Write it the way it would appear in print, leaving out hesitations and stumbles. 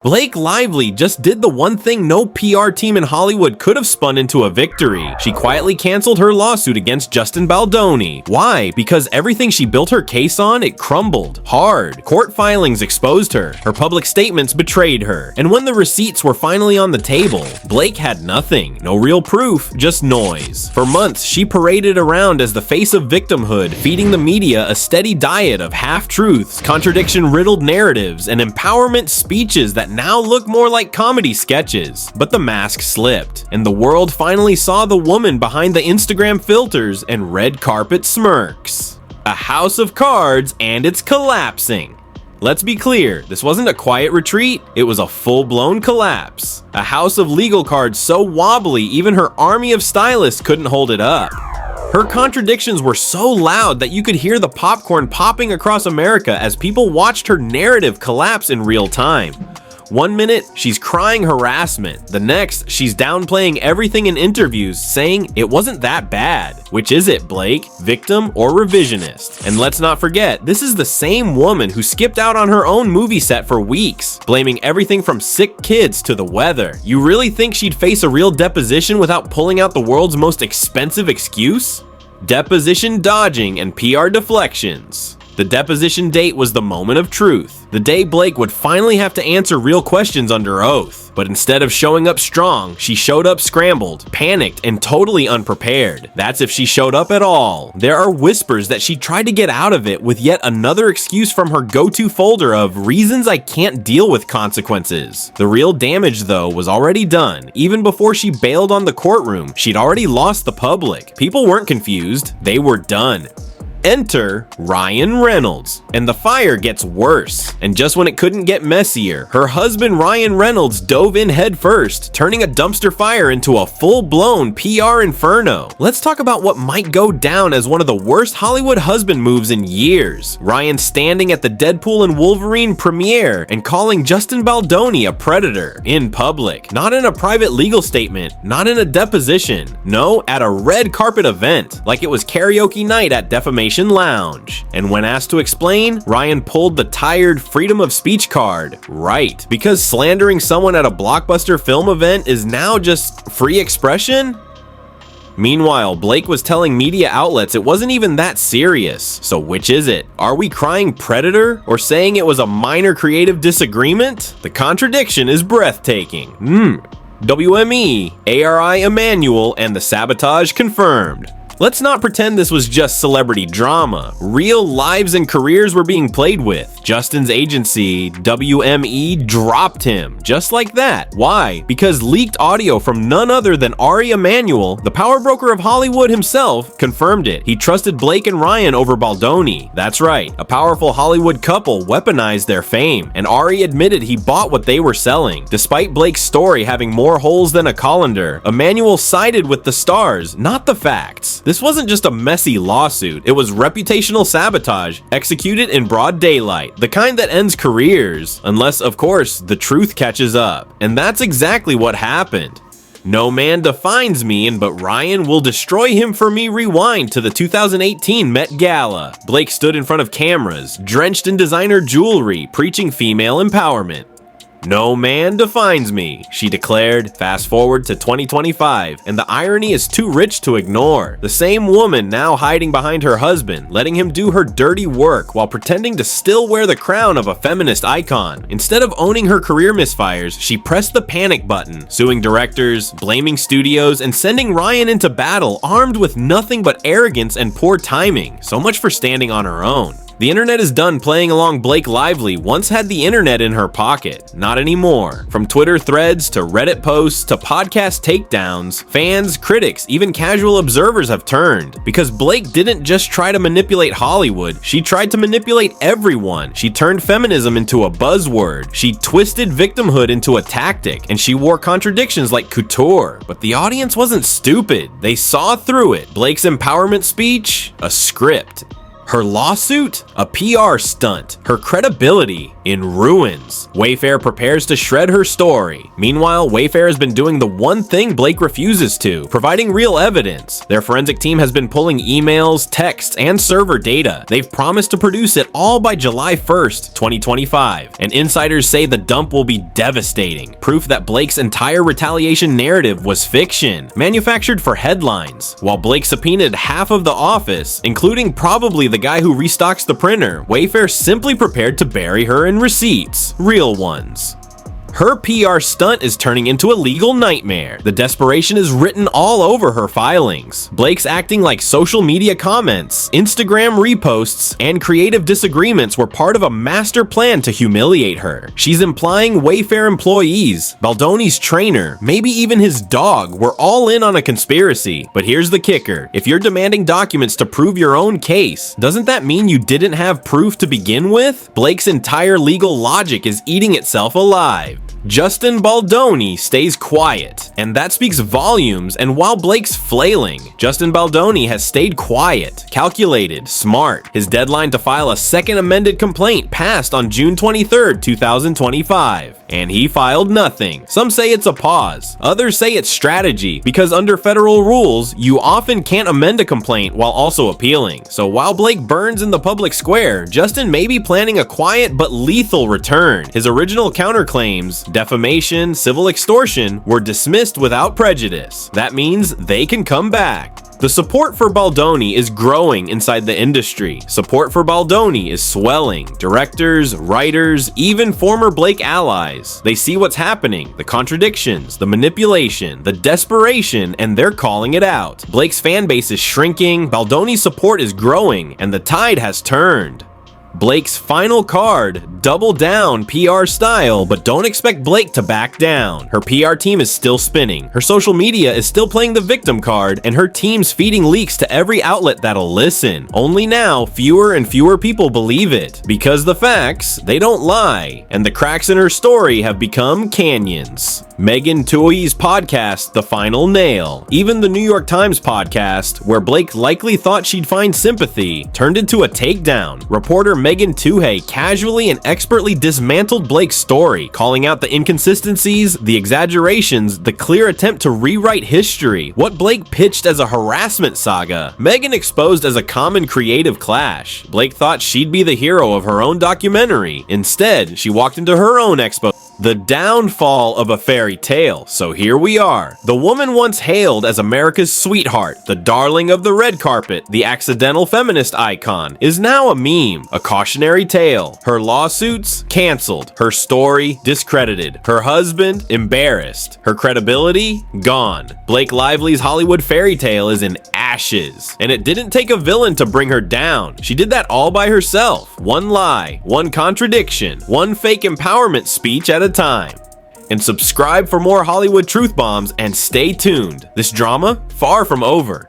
Blake Lively just did the one thing no PR team in Hollywood could have spun into a victory. She quietly canceled her lawsuit against Justin Baldoni. Why? Because everything she built her case on, it crumbled hard. Court filings exposed her. Her public statements betrayed her. And when the receipts were finally on the table, Blake had nothing. No real proof, just noise. For months, she paraded around as the face of victimhood, feeding the media a steady diet of half-truths, contradiction-riddled narratives, and empowerment speeches that now look more like comedy sketches. But the mask slipped, and the world finally saw the woman behind the Instagram filters and red carpet smirks. A house of cards, and it's collapsing. Let's be clear, this wasn't a quiet retreat, it was a full-blown collapse. A house of legal cards so wobbly even her army of stylists couldn't hold it up. Her contradictions were so loud that you could hear the popcorn popping across America as people watched her narrative collapse in real time. One minute, she's crying harassment. The next, she's downplaying everything in interviews, saying it wasn't that bad. Which is it, Blake? Victim or revisionist? And let's not forget, this is the same woman who skipped out on her own movie set for weeks, blaming everything from sick kids to the weather. You really think she'd face a real deposition without pulling out the world's most expensive excuse? Deposition dodging and PR deflections. The deposition date was the moment of truth, the day Blake would finally have to answer real questions under oath. But instead of showing up strong, she showed up scrambled, panicked, and totally unprepared. That's if she showed up at all. There are whispers that she tried to get out of it with yet another excuse from her go-to folder of reasons I can't deal with consequences. The real damage, though, was already done. Even before she bailed on the courtroom, she'd already lost the public. People weren't confused, they were done. Enter Ryan Reynolds, and the fire gets worse. And just when it couldn't get messier, her husband Ryan Reynolds dove in headfirst, turning a dumpster fire into a full-blown PR inferno. Let's talk about what might go down as one of the worst Hollywood husband moves in years. Ryan standing at the Deadpool and Wolverine premiere and calling Justin Baldoni a predator in public. Not in a private legal statement, not in a deposition. No, at a red carpet event, like it was karaoke night at Defamation Lounge. And when asked to explain, Ryan pulled the tired freedom of speech card. Right, because slandering someone at a blockbuster film event is now just free expression? Meanwhile, Blake was telling media outlets it wasn't even that serious. So which is it? Are we crying predator or saying it was a minor creative disagreement? The contradiction is breathtaking. WME, ARI Emanuel, and the sabotage confirmed. Let's not pretend this was just celebrity drama. Real lives and careers were being played with. Justin's agency, WME, dropped him. Just like that. Why? Because leaked audio from none other than Ari Emanuel, the power broker of Hollywood himself, confirmed it. He trusted Blake and Ryan over Baldoni. That's right. A powerful Hollywood couple weaponized their fame, and Ari admitted he bought what they were selling. Despite Blake's story having more holes than a colander, Emanuel sided with the stars, not the facts. This wasn't just a messy lawsuit, it was reputational sabotage executed in broad daylight, the kind that ends careers, unless, of course, the truth catches up. And that's exactly what happened. No man defines me, but Ryan will destroy him for me. Rewind to the 2018 Met Gala. Blake stood in front of cameras, drenched in designer jewelry, preaching female empowerment. No man defines me, she declared. Fast forward to 2025, and the irony is too rich to ignore. The same woman now hiding behind her husband, letting him do her dirty work while pretending to still wear the crown of a feminist icon. Instead of owning her career misfires, she pressed the panic button, suing directors, blaming studios, and sending Ryan into battle armed with nothing but arrogance and poor timing. So much for standing on her own. The internet is done playing along. Blake Lively once had the internet in her pocket. Not anymore. From Twitter threads to Reddit posts to podcast takedowns, fans, critics, even casual observers have turned. Because Blake didn't just try to manipulate Hollywood, she tried to manipulate everyone. She turned feminism into a buzzword. She twisted victimhood into a tactic, and she wore contradictions like couture. But the audience wasn't stupid. They saw through it. Blake's empowerment speech? A script. Her lawsuit? A PR stunt. Her credibility in ruins. Wayfair prepares to shred her story. Meanwhile, Wayfair has been doing the one thing Blake refuses to, providing real evidence. Their forensic team has been pulling emails, texts, and server data. They've promised to produce it all by July 1st, 2025. And insiders say the dump will be devastating. Proof that Blake's entire retaliation narrative was fiction, manufactured for headlines. While Blake subpoenaed half of the office, including probably the guy who restocks the printer, Wayfair simply prepared to bury her in receipts, real ones. Her PR stunt is turning into a legal nightmare. The desperation is written all over her filings. Blake's acting like social media comments, Instagram reposts, and creative disagreements were part of a master plan to humiliate her. She's implying Wayfair employees, Baldoni's trainer, maybe even his dog were all in on a conspiracy. But here's the kicker. If you're demanding documents to prove your own case, doesn't that mean you didn't have proof to begin with? Blake's entire legal logic is eating itself alive. Justin Baldoni stays quiet, and that speaks volumes. And while Blake's flailing, Justin Baldoni has stayed quiet, calculated, smart. His deadline to file a second amended complaint passed on June 23rd, 2025, and he filed nothing. Some say it's a pause, others say it's strategy, because under federal rules, you often can't amend a complaint while also appealing. So while Blake burns in the public square, Justin may be planning a quiet but lethal return. His original counterclaims, defamation, civil extortion, were dismissed without prejudice. That means they can come back. The support for Baldoni is growing inside the industry. Support for Baldoni is swelling. Directors, writers, even former Blake allies. They see what's happening, the contradictions, the manipulation, the desperation, and they're calling it out. Blake's fan base is shrinking, Baldoni's support is growing, and the tide has turned. Blake's final card, double down PR style, but don't expect Blake to back down. Her PR team is still spinning, her social media is still playing the victim card, and her team's feeding leaks to every outlet that'll listen. Only now, fewer and fewer people believe it, because the facts, they don't lie, and the cracks in her story have become canyons. Megan Twohey's podcast, The Final Nail. Even the New York Times podcast, where Blake likely thought she'd find sympathy, turned into a takedown. Reporter Megan Twohey casually and expertly dismantled Blake's story, calling out the inconsistencies, the exaggerations, the clear attempt to rewrite history. What Blake pitched as a harassment saga, Megan exposed as a common creative clash. Blake thought she'd be the hero of her own documentary. Instead, she walked into her own expo. The downfall of a fairy tale. So here we are. The woman once hailed as America's sweetheart, the darling of the red carpet, the accidental feminist icon, is now a meme, a cautionary tale. Her lawsuits? Canceled. Her story? Discredited. Her husband? Embarrassed. Her credibility? Gone. Blake Lively's Hollywood fairy tale is in ashes. And it didn't take a villain to bring her down. She did that all by herself. One lie, one contradiction, one fake empowerment speech at a time. And subscribe for more Hollywood truth bombs and stay tuned. This drama, far from over.